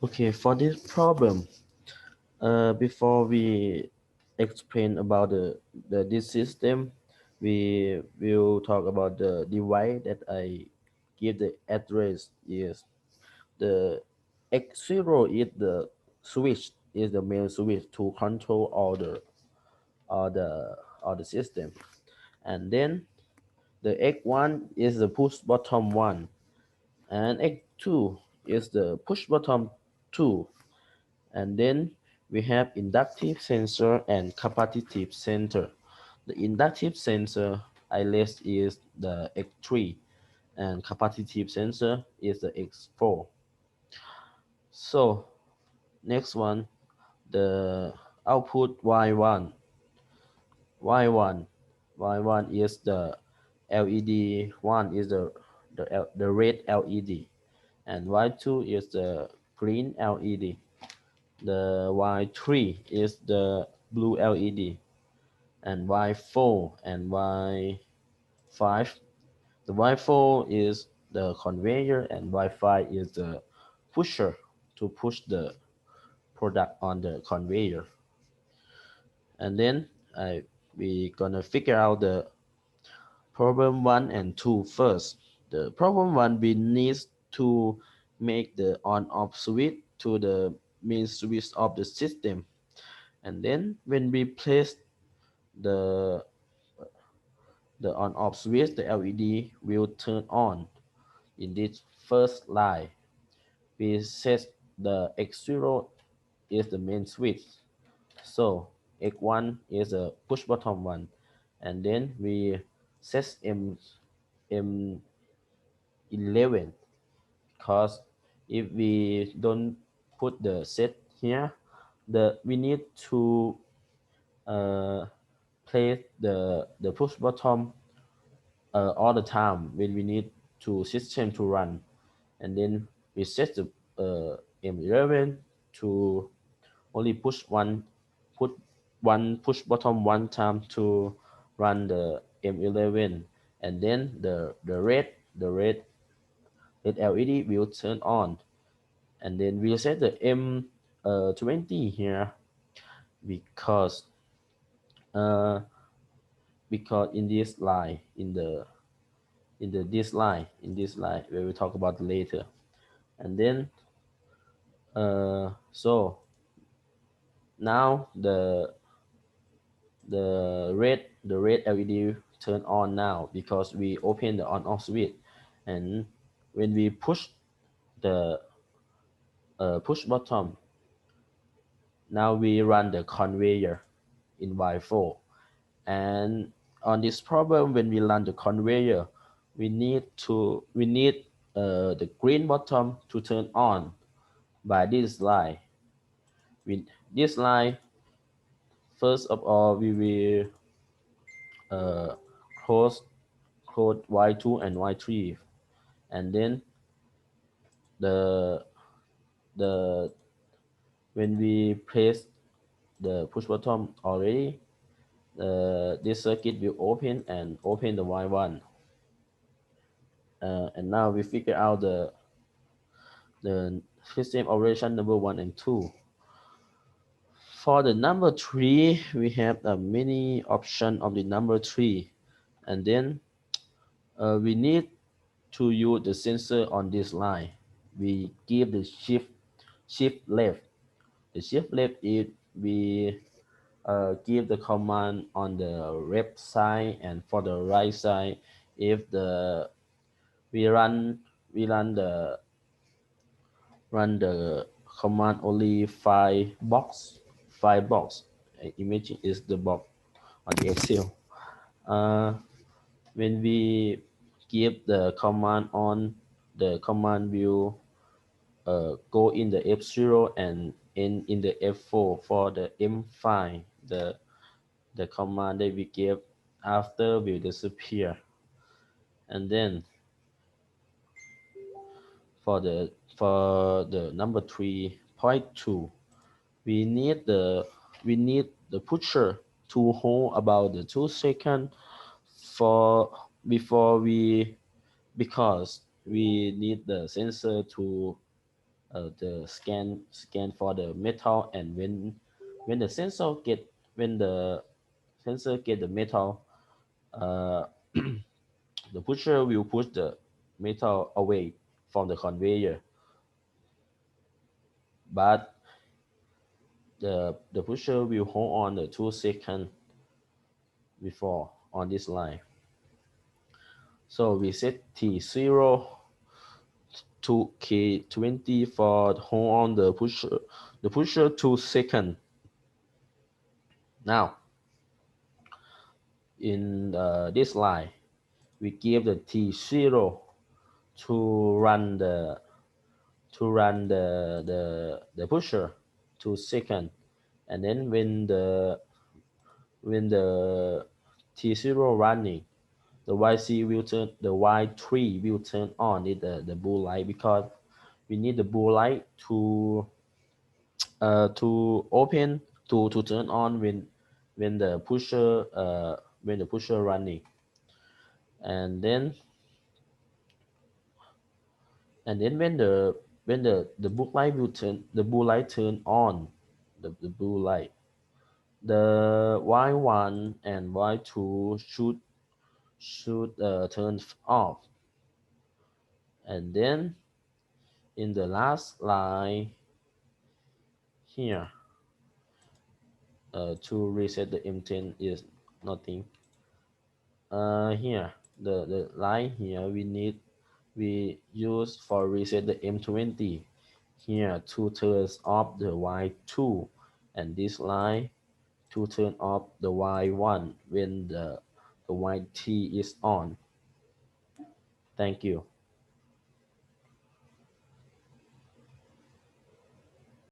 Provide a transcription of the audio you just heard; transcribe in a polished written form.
Okay, for this problem, before we explain about this system, we will talk about the device that I give the address is the X0 is the switch, is the main switch to control all the system, and then the X1 is the push bottom one, and X2 is the push bottom two, and then we have inductive sensor and capacitive sensor. The inductive sensor I list is the X3 and capacitive sensor is the X4. So next one, the output Y1. Y1 Y1 is the LED, one is the red LED, and Y2 is the green LED. The Y3 is the blue LED, and Y4 and Y5. The Y4 is the conveyor, and Y5 is the pusher to push the product on the conveyor. And then we gonna figure out the problem 1 and 2 first. The problem 1, we need to make the on-off switch to the main switch of the system. And then when we place the on-off switch, the LED will turn on. In this first line, we set the X0 is the main switch. So X1 is a push button one. And then we set M11, because if we don't put the set here, we need to place the push button all the time when we need to system to run, and then we set the M11 to only put one push button one time to run the M11, and then the red LED will turn on, and then we'll set the M20 here because uh, in this line, in this line we will talk about later. And then so now the red LED turn on now because we open the on off switch, and when we push the push button, now we run the conveyor in Y4. And on this problem, when we run the conveyor, we need the green bottom to turn on by this line. With this line, first of all, we will uh, close Y2 and Y3, and then the the when we place the push button already, this circuit will open the Y1. And now we figure out the system operation number 1 and 2. For the number 3, we have a many option of the number 3, and then we need to use the sensor on this line. We give the shift left. The shift left is we give the command on the left side, and for the right side, if we run the command only five box. Imagine is the box on the Excel. When we give the command on, the command will go in the F0 and in the F4. For the M5, the command that we give after will disappear. And then for the number 3.2, we need the pusher to hold about the 2 seconds for before we because we need the sensor to the scan for the metal, and when the sensor get when the sensor get the metal, uh, the pusher will push the metal away from the conveyor, but the pusher will hold on the 2 seconds before on this line. So we set T0 to K20 for hold on the pusher 2 seconds. Now in this line we give the T0 to run the pusher 2 seconds, and then when the T0 running, the YC will turn the Y3 will turn on the blue light, because we need the blue light to open to turn on when the pusher running, and then when the blue light will turn on, the blue light, the Y1 and Y2 should turn off, and then in the last line here, to reset the M10 is nothing. Here the line here we use for reset the M20 here to turn off the Y2, and this line to turn off the Y1 when the YT is on. Thank you.